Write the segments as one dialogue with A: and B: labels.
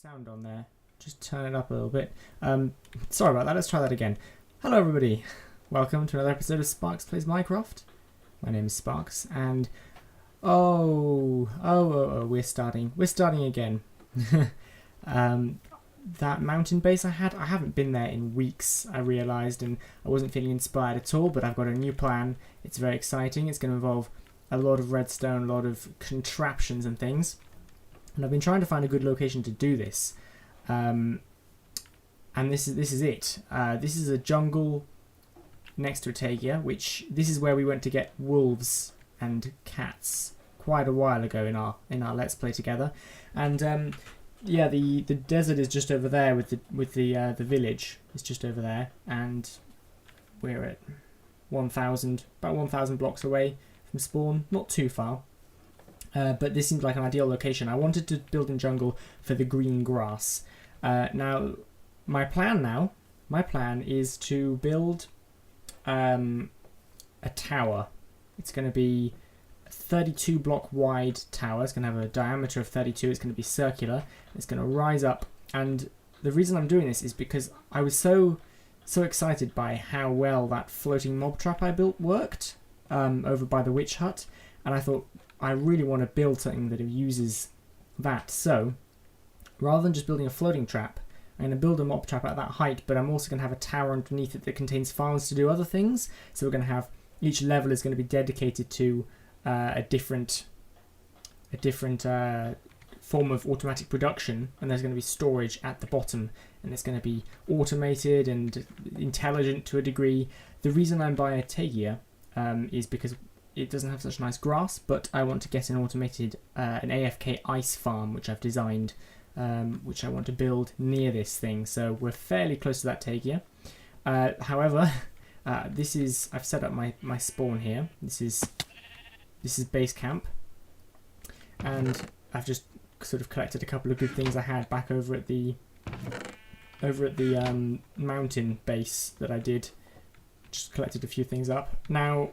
A: sound on there. Just turn it up a little bit. Sorry about that. Let's try that again. Hello, everybody. Welcome to another episode of Sparks Plays Minecraft. My name is Sparks, and we're starting. We're starting again. That mountain base I haven't been there in weeks, I realised, and I wasn't feeling inspired at all, but I've got a new plan. It's very exciting. It's going to involve a lot of redstone, a lot of contraptions and things. And I've been trying to find a good location to do this. And this is it. This is a jungle next to a taiga, which this is where we went to get wolves and cats quite a while ago in our Let's Play together. And yeah, the desert is just over there with the village. It's just over there, and we're at about 1,000 blocks away from spawn. Not too far. But this seems like an ideal location. I wanted to build in jungle for the green grass. Now, my plan is to build a tower. It's going to be a 32 block wide tower. It's going to have a diameter of 32. It's going to be circular. It's going to rise up. And the reason I'm doing this is because I was so excited by how well that floating mob trap I built worked over by the witch hut. And I thought, I really want to build something that uses that. So, rather than just building a floating trap, I'm going to build a mob trap at that height, but I'm also going to have a tower underneath it that contains farms to do other things. So we're going to have, each level is going to be dedicated to a different form of automatic production, and there's going to be storage at the bottom, and it's going to be automated and intelligent to a degree. The reason I'm buying a taiga is because it doesn't have such nice grass, but I want to get an automated, an AFK ice farm, which I've designed, which I want to build near this thing. So we're fairly close to that taiga. However, I've set up my spawn here. This is base camp, and I've just sort of collected a couple of good things I had back over at the mountain base that I did. Just collected a few things up. Now,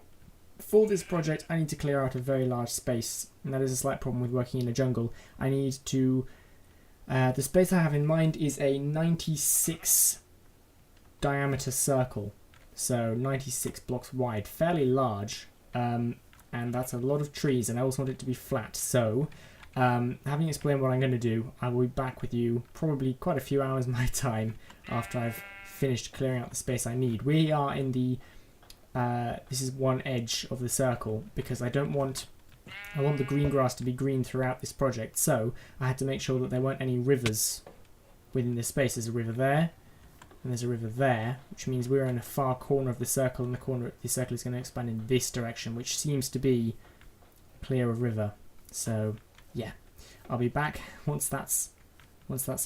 A: for this project, I need to clear out a very large space, and that is a slight problem with working in a jungle. I need to... the space I have in mind is a 96 diameter circle, so 96 blocks wide, fairly large, and that's a lot of trees, and I also want it to be flat. So, having explained what I'm going to do, I will be back with you probably quite a few hours my time after I've finished clearing out the space I need. We are in the... this is one edge of the circle, because I want the green grass to be green throughout this project, so I had to make sure that there weren't any rivers within this space. There's a river there, and there's a river there, which means we're in a far corner of the circle, and the corner of the circle is going to expand in this direction, which seems to be clear of river. So yeah, I'll be back once that's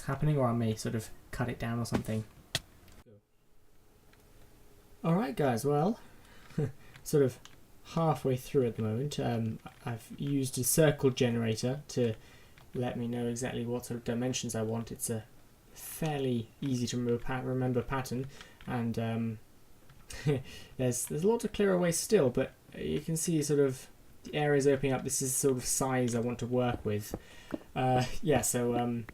A: happening, or I may sort of cut it down or something. Alright guys, well, sort of halfway through at the moment. I've used a circle generator to let me know exactly what sort of dimensions I want. It's a fairly easy to remember pattern, and there's a lot to clear away still, but you can see sort of the areas opening up. This is the sort of size I want to work with. Yeah, so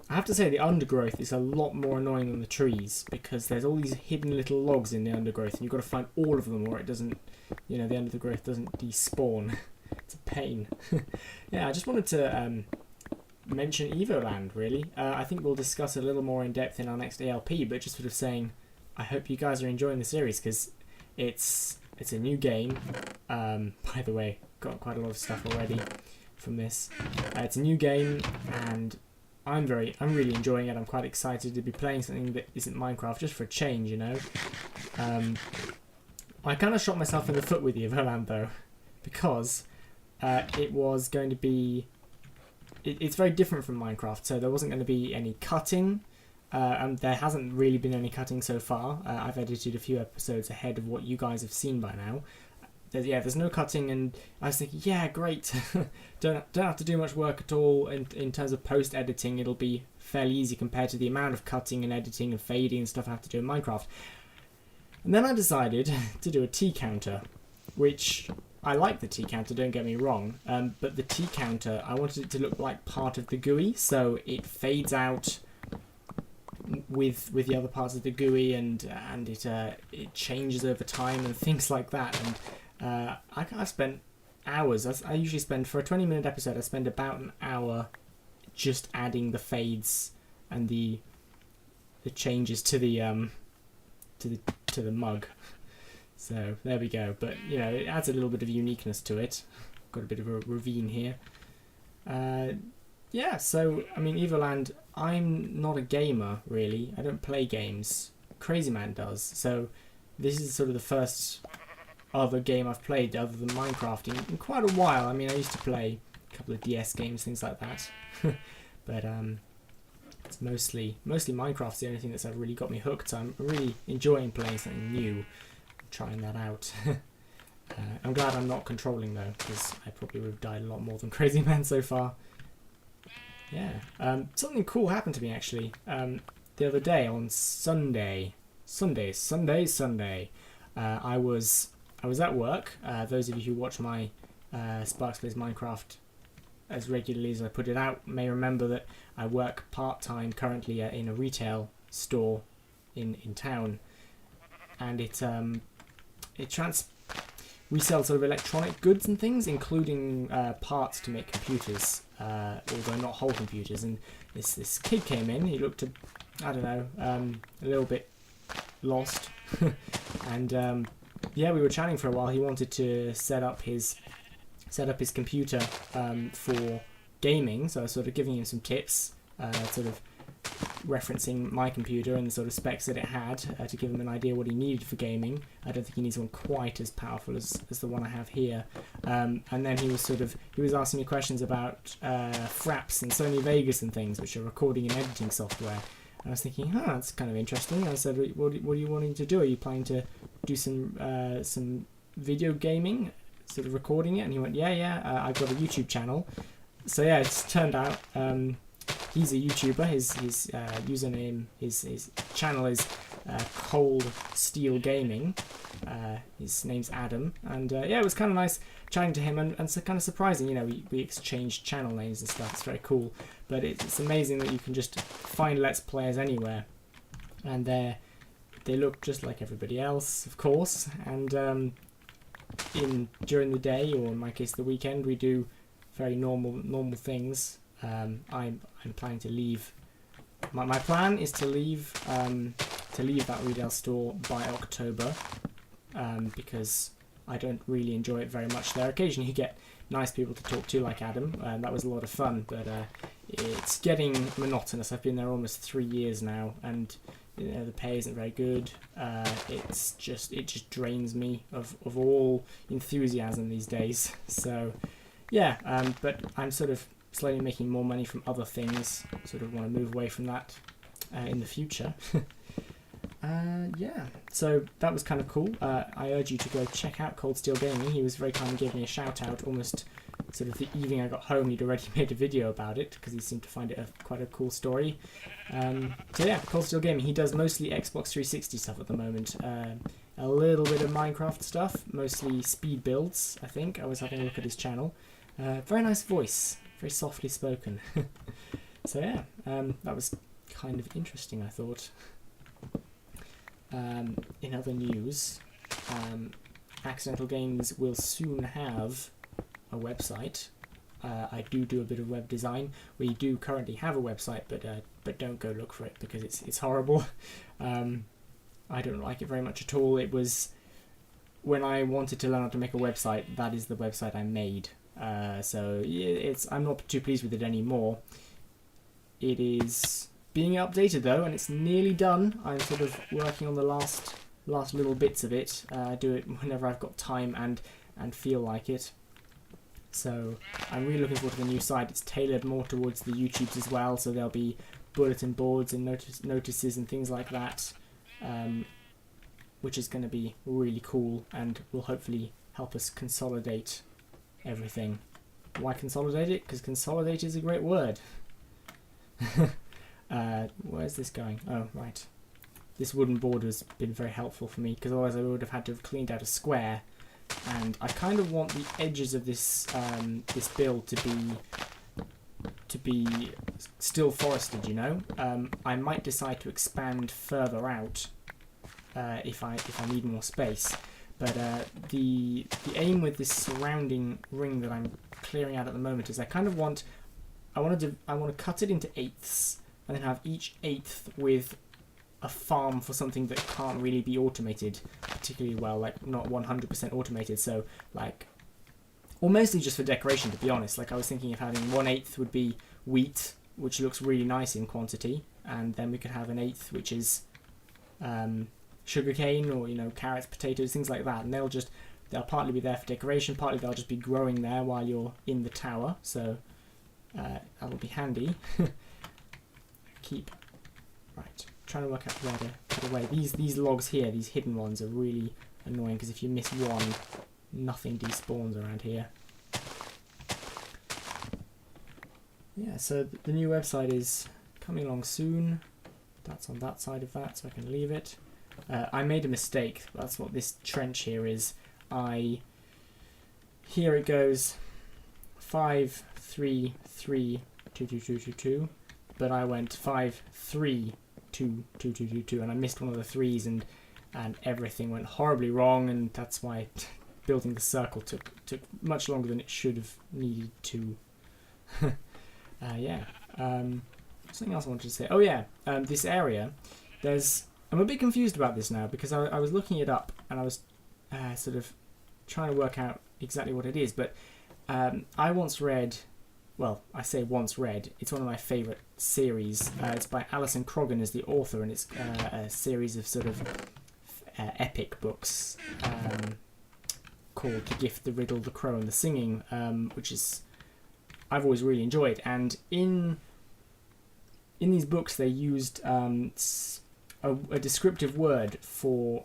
A: I have to say the undergrowth is a lot more annoying than the trees, because there's all these hidden little logs in the undergrowth, and you've got to find all of them, or it doesn't, the undergrowth doesn't despawn. It's a pain. Yeah, I just wanted to mention Evoland, really. I think we'll discuss a little more in depth in our next ALP, but just sort of saying, I hope you guys are enjoying the series, because it's a new game. By the way, got quite a lot of stuff already from this. It's a new game, and I'm really enjoying it. I'm quite excited to be playing something that isn't Minecraft, just for a change, I kind of shot myself in the foot with Evoland though, because it was going to be... It's very different from Minecraft, so there wasn't going to be any cutting, and there hasn't really been any cutting so far. I've edited a few episodes ahead of what you guys have seen by now. There's no cutting, and I was thinking, yeah, great. don't have to do much work at all in terms of post-editing. It'll be fairly easy compared to the amount of cutting and editing and fading and stuff I have to do in Minecraft. And then I decided to do a T counter, which I like the T counter, don't get me wrong, but the T counter, I wanted it to look like part of the GUI, so it fades out with the other parts of the GUI, and it changes over time and things like that. And I've spent hours. I usually spend, for a 20-minute episode, I spend about an hour just adding the fades and the changes to the mug. So there we go. But you know, it adds a little bit of uniqueness to it. Got a bit of a ravine here. Yeah, so I mean, Evoland, I'm not a gamer really. I don't play games. Crazy Man does. So this is sort of the first other game I've played other than Minecraft in quite a while. I mean, I used to play a couple of DS games, things like that. But it's mostly Minecraft's the only thing that's ever really got me hooked. So I'm really enjoying playing something new, trying that out. I'm glad I'm not controlling though, because I probably would have died a lot more than Crazy Man so far. Yeah, something cool happened to me actually. The other day on Sunday, I was at work. Those of you who watch my Sparks Plays Minecraft as regularly as I put it out may remember that I work part-time currently in a retail store in town, and we sell sort of electronic goods and things, including parts to make computers, although not whole computers. And this kid came in. He looked, I don't know, a little bit lost, and yeah, we were chatting for a while. He wanted to set up his computer for gaming, so I was sort of giving him some tips, sort of referencing my computer and the sort of specs that it had to give him an idea what he needed for gaming. I don't think he needs one quite as powerful as the one I have here. And then he was asking me questions about Fraps and Sony Vegas and things, which are recording and editing software. And I was thinking, that's kind of interesting. I said, what are you wanting to do? Are you planning to do some video gaming, sort of recording it? And he went, yeah, I've got a YouTube channel. So yeah, it's turned out he's a YouTuber. His username, his channel is Cold Steel Gaming. His name's Adam, and yeah, it was kind of nice chatting to him, and so kind of surprising. You know, we exchanged channel names and stuff. It's very cool, but it's amazing that you can just find Let's Players anywhere, and they look just like everybody else, of course. And during the day, or in my case the weekend, we do very normal things. I'm planning to leave. My plan is to leave that retail store by October, because I don't really enjoy it very much there. Occasionally you get nice people to talk to like Adam, and that was a lot of fun, but it's getting monotonous. I've been there almost 3 years now, and you know, the pay isn't very good. It just drains me of all enthusiasm these days. So yeah, but I'm sort of slowly making more money from other things. Sort of want to move away from that in the future. Yeah, so that was kind of cool. I urge you to go check out Cold Steel Gaming. He was very kind and gave me a shout out almost sort of the evening I got home. He'd already made a video about it because he seemed to find it quite a cool story. So yeah, Cold Steel Gaming. He does mostly Xbox 360 stuff at the moment. A little bit of Minecraft stuff, mostly speed builds, I think. I was having a look at his channel. Very nice voice, very softly spoken. So yeah, that was kind of interesting, I thought. In other news, Accidental Games will soon have a website. I do a bit of web design. We do currently have a website, but don't go look for it because it's horrible. I don't like it very much at all. It was when I wanted to learn how to make a website. That is the website I made. So I'm not too pleased with it anymore. It is being updated though, and it's nearly done. I'm sort of working on the last little bits of it. I do it whenever I've got time and feel like it. So I'm really looking forward to the new site. It's tailored more towards the YouTubes as well, so there'll be bulletin boards and notices and things like that, which is going to be really cool and will hopefully help us consolidate everything. Why consolidate it? Because consolidate is a great word. Where's this going? Oh, right. This wooden board has been very helpful for me, because otherwise I would have had to have cleaned out a square and I kind of want the edges of this this build to be still forested, you know. I might decide to expand further out if I need more space. But the aim with this surrounding ring that I'm clearing out at the moment is I want to cut it into eighths and then have each eighth with a farm for something that can't really be automated particularly well, like not 100% automated. So like, or mostly just for decoration, to be honest. Like I was thinking of having 1/8 would be wheat, which looks really nice in quantity, and then we could have 1/8 which is sugarcane, or you know, carrots, potatoes, things like that, and they'll partly be there for decoration, partly they'll just be growing there while you're in the tower, so that'll be handy. Right, trying to work out where to put away these logs here. These hidden ones are really annoying because if you miss one, nothing despawns around here. Yeah, so the new website is coming along soon. That's on that side of that, so I can leave it. I made a mistake. That's what this trench here is. Here it goes 5 3 3 2 2 2 2 2, but I went 5 3 2 2 2 2 2, and I missed one of the threes, and everything went horribly wrong, and that's why building the circle took much longer than it should have needed to. Yeah. Something else I wanted to say. Oh yeah, this area. I'm a bit confused about this now because I was looking it up and I was sort of trying to work out exactly what it is. But I once read, well, I say once read, it's one of my favourite series. It's by Alison Croggan as the author, and it's a series of sort of epic books called The Gift, the Riddle, the Crow and the Singing, which is I've always really enjoyed. And in these books they used a descriptive word for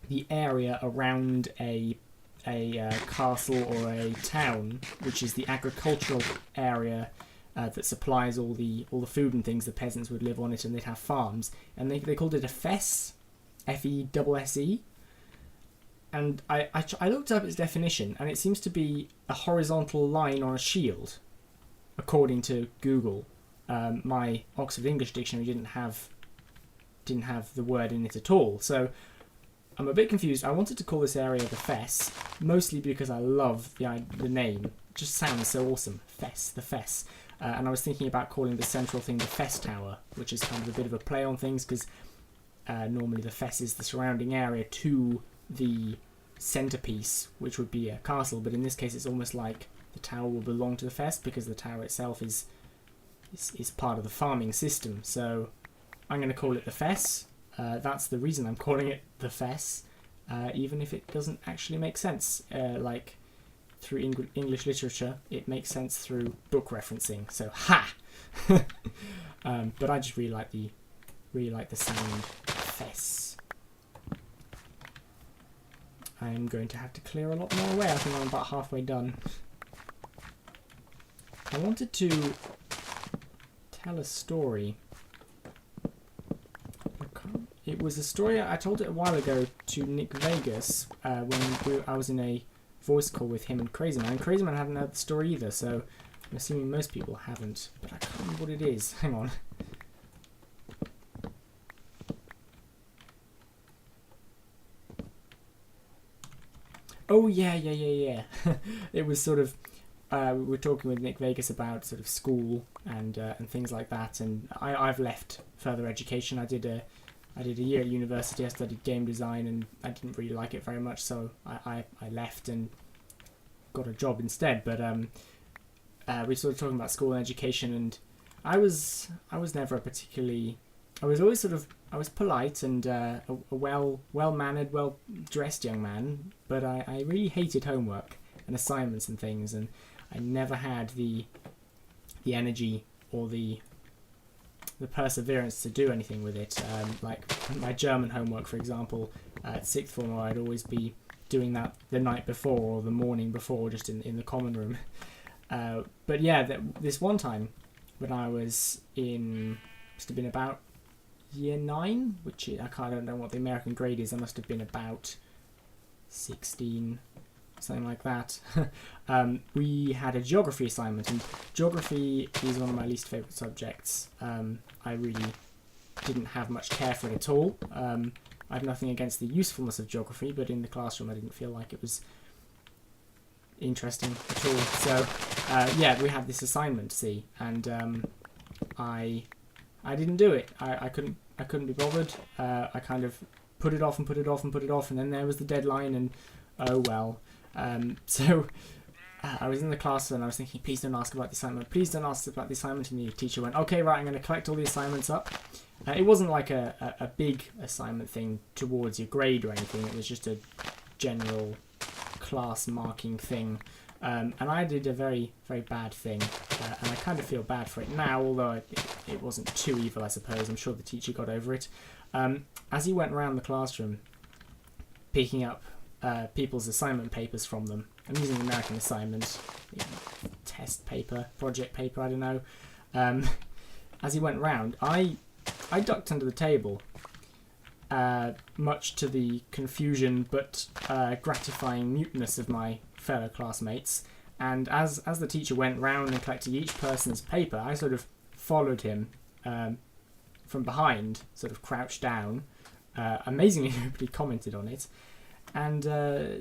A: the area around a castle or a town, which is the agricultural area that supplies all the food and things. The peasants would live on it, and they'd have farms, and they called it a fesse, Fesse. And I looked up its definition, and it seems to be a horizontal line on a shield, according to Google. My Oxford English Dictionary didn't have the word in it at all, so I'm a bit confused. I wanted to call this area the Fesse, mostly because I love the name. It just sounds so awesome. Fesse, the Fesse. And I was thinking about calling the central thing the Fesse Tower, which is kind of a bit of a play on things, because normally the Fesse is the surrounding area to the centerpiece, which would be a castle, but in this case it's almost like the tower will belong to the Fesse, because the tower itself is part of the farming system. So I'm going to call it the Fesse. That's the reason I'm calling it the Fesse, even if it doesn't actually make sense. Like through English literature, it makes sense through book referencing. So ha! But I just really like the sound Fesse. I'm going to have to clear a lot more away. I think I'm about halfway done. I wanted to tell a story. It was a story, I told it a while ago to Nick Vegas when I was in a voice call with him and Crazy Man. And Crazy Man hadn't heard the story either, so I'm assuming most people haven't. But I can't remember what it is. Hang on. Oh, yeah. It was sort of, we were talking with Nick Vegas about sort of school and things like that. And I've left further education. I did a year at university. I studied game design, and I didn't really like it very much, so I left and got a job instead. But we started talking about school and education, and I was never particularly. I was always I was polite and a well-mannered, well-dressed young man, but I really hated homework and assignments and things, and I never had the energy or the perseverance to do anything with it. Like my German homework, for example, at sixth form, I'd always be doing that the night before or the morning before, just in the common room. But yeah, this one time when I was must have been about year 9, which I don't know what the American grade is. I must have been about 16, something like that, we had a geography assignment, and geography is one of my least favourite subjects. I really didn't have much care for it at all. I have nothing against the usefulness of geography, but in the classroom I didn't feel like it was interesting at all. So yeah, we had this assignment, see, and I didn't do it. I couldn't be bothered. I kind of put it off and put it off and put it off, and then there was the deadline, and oh well. So I was in the class and I was thinking, please don't ask about the assignment, please don't ask about the assignment, and the teacher went, okay, right, I'm going to collect all the assignments up. It wasn't like a big assignment thing towards your grade or anything, it was just a general class marking thing. And I did a very, very bad thing, and I kind of feel bad for it now, although it wasn't too evil, I suppose. I'm sure the teacher got over it. As he went around the classroom picking up people's assignment papers from them, I'm using American assignment, test paper, project paper, I don't know. As he went round, I ducked under the table, much to the confusion but gratifying muteness of my fellow classmates. And as the teacher went round and collected each person's paper, I sort of followed him from behind, sort of crouched down. Amazingly, nobody commented on it. And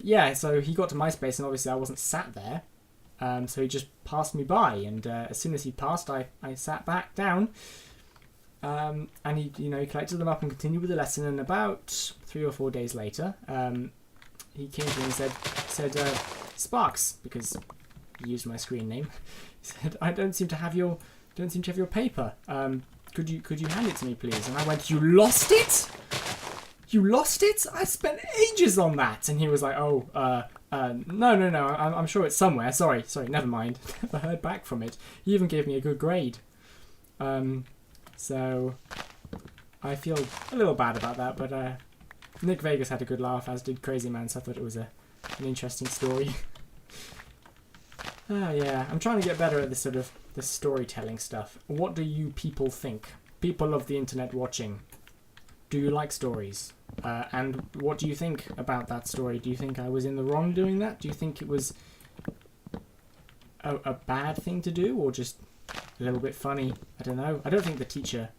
A: yeah, so he got to my space, and obviously I wasn't sat there. So he just passed me by, and as soon as he passed, I sat back down. And he collected them up and continued with the lesson. And about 3 or 4 days later, he came to me and said, Sparks, because he used my screen name. He said, I don't seem to have your paper. Could you hand it to me, please? And I went, you lost it? You lost it? I spent ages on that. And he was like, oh, no, I'm sure it's somewhere. Sorry, never mind. Never heard back from it. He even gave me a good grade. So I feel a little bad about that, but Nick Vegas had a good laugh, as did Crazy Man, so I thought it was an interesting story. Yeah, I'm trying to get better at this sort of the storytelling stuff. What do you people think? People of the internet watching. Do you like stories? And what do you think about that story? Do you think I was in the wrong doing that? Do you think it was a bad thing to do, or just a little bit funny? I don't know. I don't think the teacher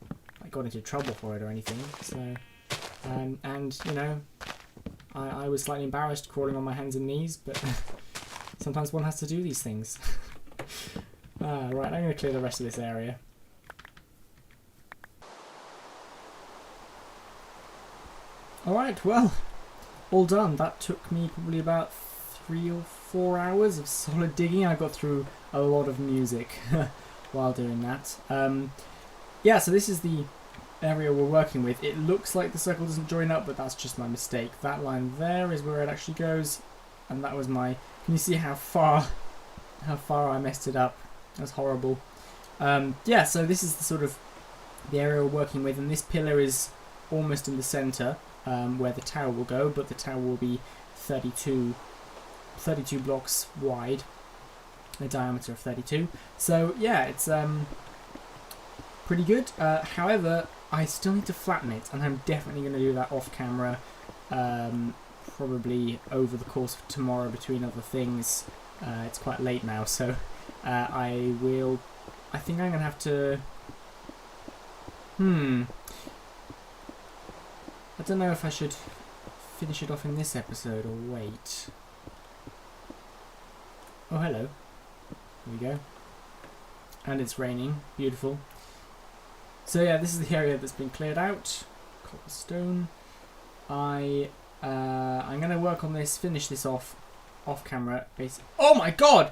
A: got into trouble for it or anything. So, and I was slightly embarrassed, crawling on my hands and knees, but sometimes one has to do these things. Right, I'm going to clear the rest of this area. Alright, well, all done. That took me probably about 3 or 4 hours of solid digging. I got through a lot of music while doing that. Yeah, so this is the area we're working with. It looks like the circle doesn't join up, but that's just my mistake. That line there is where it actually goes, and that was my... Can you see how far I messed it up? That's horrible. Yeah, so this is the sort of the area we're working with, and this pillar is almost in the centre, where the tower will go, but the tower will be 32 blocks wide, a diameter of 32. So yeah, it's pretty good. However, I still need to flatten it, and I'm definitely going to do that off camera, probably over the course of tomorrow between other things. It's quite late now, so I think I'm going to have to... I don't know if I should finish it off in this episode or wait. Oh, hello. There we go. And it's raining. Beautiful. So yeah, this is the area that's been cleared out. Cobblestone. I'm going to work on this, finish this off camera. Oh my god!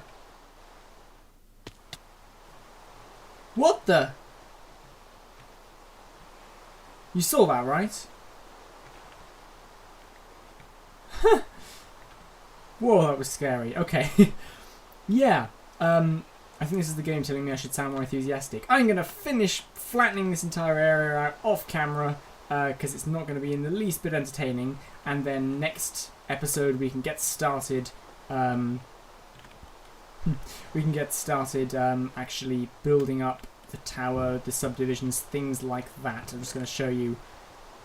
A: What the? You saw that, right? Whoa, that was scary. Okay. Yeah. I think this is the game telling me I should sound more enthusiastic. I'm going to finish flattening this entire area out off camera, because it's not going to be in the least bit entertaining. And then next episode we can get started. Actually building up the tower, the subdivisions, things like that. I'm just going to show you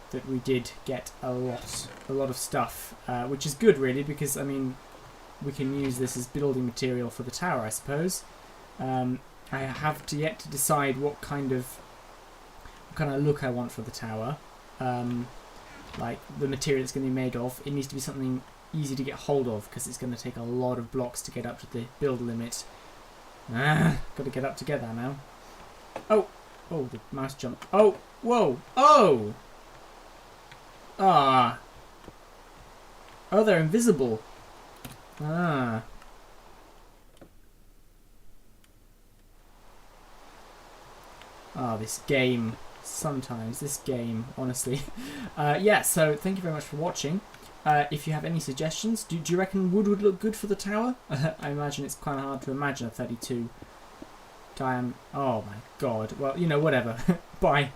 A: that we did get a lot of stuff, which is good really, because I mean, we can use this as building material for the tower, I suppose. I have yet to decide what kind of look I want for the tower. Like the material it's going to be made of. It needs to be something easy to get hold of because it's going to take a lot of blocks to get up to the build limit. Got to get up together now. Oh, the mouse jumped. Oh, whoa, oh! Ah. Oh, they're invisible. Ah. Oh, this game. Sometimes, this game, honestly. Yeah, so thank you very much for watching. If you have any suggestions, do you reckon wood would look good for the tower? I imagine it's kind of hard to imagine a 32 diameter. Oh my god. Well, you know, whatever. Bye.